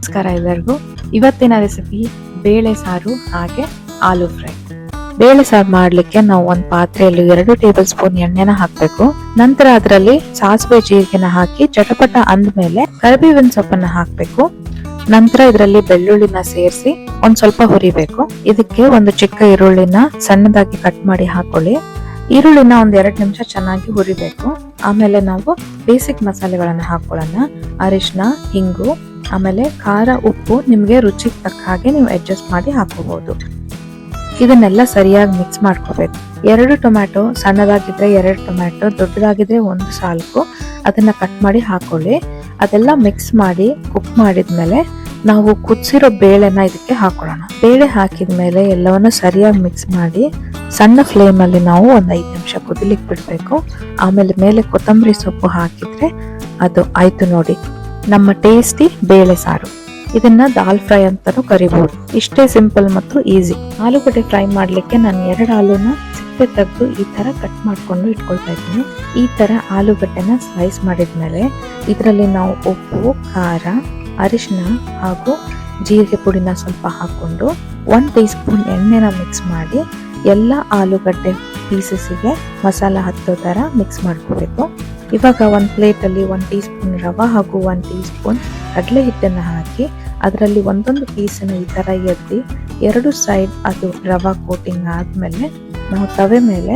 ನಮಸ್ಕಾರ ಎಲ್ಲರಿಗೂ. ಇವತ್ತಿನ ರೆಸಿಪಿ ಬೇಳೆ ಸಾರು ಹಾಗೆ ಆಲೂ ಫ್ರೈ. ಬೇಳೆ ಸಾರು ಮಾಡ್ಲಿಕ್ಕೆ ನಾವು ಒಂದು ಪಾತ್ರೆಯಲ್ಲಿ 2 ಟೇಬಲ್ ಸ್ಪೂನ್ ಎಣ್ಣೆನ ಹಾಕಬೇಕು. ನಂತರ ಅದರಲ್ಲಿ ಸಾಸಿವೆ ಜೀರಿಗೆನ ಹಾಕಿ ಚಟಪಟ ಅಂದ್ಮೇಲೆ ಕರಿಬೇವಿನ ಸೊಪ್ಪನ್ನ ಹಾಕಬೇಕು. ನಂತರ ಇದರಲ್ಲಿ ಬೆಳ್ಳುಳ್ಳಿನ ಸೇರಿಸಿ ಒಂದ್ ಸ್ವಲ್ಪ ಹುರಿಬೇಕು. ಇದಕ್ಕೆ ಒಂದು ಚಿಕ್ಕ ಈರುಳ್ಳಿನ ಸಣ್ಣದಾಗಿ ಕಟ್ ಮಾಡಿ ಹಾಕೊಳ್ಳಿ. ಈರುಳ್ಳಿನ ಒಂದ್ 2 ನಿಮಿಷ ಚೆನ್ನಾಗಿ ಹುರಿಬೇಕು. ಆಮೇಲೆ ನಾವು ಬೇಸಿಕ್ ಮಸಾಲೆಗಳನ್ನ ಹಾಕೊಳ್ಳೋಣ. ಅರಿಶಿನ, ಹಿಂಗು, ಆಮೇಲೆ ಖಾರ, ಉಪ್ಪು ನಿಮ್ಗೆ ರುಚಿಗೆ ತಕ್ಕ ಹಾಗೆ ನೀವು ಅಡ್ಜಸ್ಟ್ ಮಾಡಿ ಹಾಕೋಬಹುದು. ಇದನ್ನೆಲ್ಲ ಸರಿಯಾಗಿ ಮಿಕ್ಸ್ ಮಾಡ್ಕೋಬೇಕು. 2 ಟೊಮ್ಯಾಟೊ ಸಣ್ಣದಾಗಿದ್ರೆ 2 ಟೊಮ್ಯಾಟೊ, ದೊಡ್ಡದಾಗಿದ್ರೆ 1 ಸಾಲ್ಕು ಅದನ್ನ ಕಟ್ ಮಾಡಿ ಹಾಕೊಳ್ಳಿ. ಅದೆಲ್ಲ ಮಿಕ್ಸ್ ಮಾಡಿ ಕುಕ್ ಮಾಡಿದ್ಮೇಲೆ ನಾವು ಕುದಿಸಿರೋ ಬೇಳೆನ ಇದಕ್ಕೆ ಹಾಕೊಳ್ಳೋಣ. ಬೇಳೆ ಹಾಕಿದ್ಮೇಲೆ ಎಲ್ಲವನ್ನ ಸರಿಯಾಗಿ ಮಿಕ್ಸ್ ಮಾಡಿ ಸಣ್ಣ ಫ್ಲೇಮ್ ಅಲ್ಲಿ ನಾವು ಒಂದು 5 ನಿಮಿಷ ಕುದಿಲಿಕ್ಕೆ ಬಿಡ್ಬೇಕು. ಆಮೇಲೆ ಮೇಲೆ ಕೊತ್ತಂಬರಿ ಸೊಪ್ಪು ಹಾಕಿದ್ರೆ ಅದು ಆಯ್ತು ನೋಡಿ, ನಮ್ಮ ಟೇಸ್ಟಿ ಬೇಳೆ ಸಾರು. ಇದನ್ನ ದಾಲ್ ಫ್ರೈ ಅಂತಾನೂ ಕರಿಬಹುದು. ಇಷ್ಟೇ ಸಿಂಪಲ್ ಮತ್ತು ಈಸಿ. ಆಲೂಗಡ್ಡೆ ಫ್ರೈ ಮಾಡ್ಲಿಕ್ಕೆ ನಾನು 2 ಆಲೂನ ಸಿಪ್ಪೆ ತೆಗೆದು ಈ ತರ ಕಟ್ ಮಾಡ್ಕೊಂಡು ಇಟ್ಕೊಳ್ತಾ ಇದ್ದೀನಿ. ಈ ತರ ಆಲೂಗಡ್ಡೆನ ಸ್ಲೈಸ್ ಮಾಡಿದ್ಮೇಲೆ ಇದರಲ್ಲಿ ನಾವು ಉಪ್ಪು, ಖಾರ, ಅರಿಶಿನ ಹಾಗೂ ಜೀರಿಗೆ ಪುಡಿನ ಸ್ವಲ್ಪ ಹಾಕೊಂಡು 1 ಟೀ ಸ್ಪೂನ್ ಎಣ್ಣೆನ ಮಿಕ್ಸ್ ಮಾಡಿ ಎಲ್ಲ ಆಲೂಗಡ್ಡೆ ಪೀಸಸ್ಗೆ ಮಸಾಲ ಹತ್ತೋ ತರ ಮಿಕ್ಸ್ ಮಾಡ್ಕೋಬೇಕು. ಇವಾಗ ಒಂದು ಪ್ಲೇಟ್ ಅಲ್ಲಿ 1 ಟೀ ಸ್ಪೂನ್ ರವೆ ಹಾಗೂ 1 ಟೀ ಸ್ಪೂನ್ ಕಡಲೆ ಹಿಟ್ಟನ್ನು ಹಾಕಿ ಅದರಲ್ಲಿ ಒಂದೊಂದು ಪೀಸನ್ನು ಈ ತರ ಎದ್ದಿ 2 ಸೈಡ್ ಅದು ರವಾ ಕೋಟಿಂಗ್ ಆದ್ಮೇಲೆ ನಾವು ತವೆ ಮೇಲೆ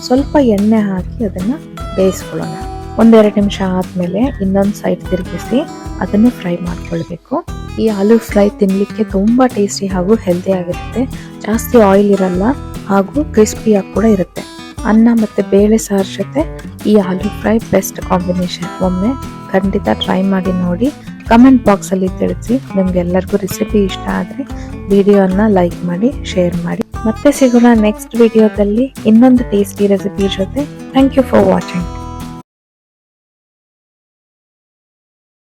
ಸ್ವಲ್ಪ ಎಣ್ಣೆ ಹಾಕಿ ಅದನ್ನ ಬೇಯಿಸ್ಕೊಳ್ಳೋಣ. 1-2 ನಿಮಿಷ ಆದ್ಮೇಲೆ ಇನ್ನೊಂದು ಸೈಡ್ ತಿರುಗಿಸಿ ಅದನ್ನು ಫ್ರೈ ಮಾಡ್ಕೊಳ್ಬೇಕು. ಈ ಆಲೂ ಫ್ರೈ ತಿನ್ಲಿಕ್ಕೆ ತುಂಬಾ ಟೇಸ್ಟಿ ಹಾಗೂ ಹೆಲ್ದಿ ಆಗಿರುತ್ತೆ. ಜಾಸ್ತಿ ಆಯಿಲ್ ಇರಲ್ಲ ಹಾಗೂ ಕ್ರಿಸ್ಪಿಯಾಗಿ ಕೂಡ ಇರುತ್ತೆ. ಅನ್ನ ಮತ್ತೆ ಬೇಳೆ ಸಾರು ಜೊತೆ ಈ ಆಲೂ ಫ್ರೈ ಬೆಸ್ಟ್ ಕಾಂಬಿನೇಷನ್. ಒಮ್ಮೆ ಖಂಡಿತ ಟ್ರೈ ಮಾಡಿ ನೋಡಿ. ಕಮೆಂಟ್ ಬಾಕ್ಸ್ ಅಲ್ಲಿ ತಿಳಿಸಿ. ನಿಮ್ಗೆಲ್ಲರಿಗೂ ರೆಸಿಪಿ ಇಷ್ಟ ಆದ್ರೆ ವಿಡಿಯೋನ ಲೈಕ್ ಮಾಡಿ, ಶೇರ್ ಮಾಡಿ. ಮತ್ತೆ ಸಿಗೋಣ ನೆಕ್ಸ್ಟ್ ವಿಡಿಯೋದಲ್ಲಿ ಇನ್ನೊಂದು ಟೇಸ್ಟಿ ರೆಸಿಪಿ ಜೊತೆ. Thank you for watching.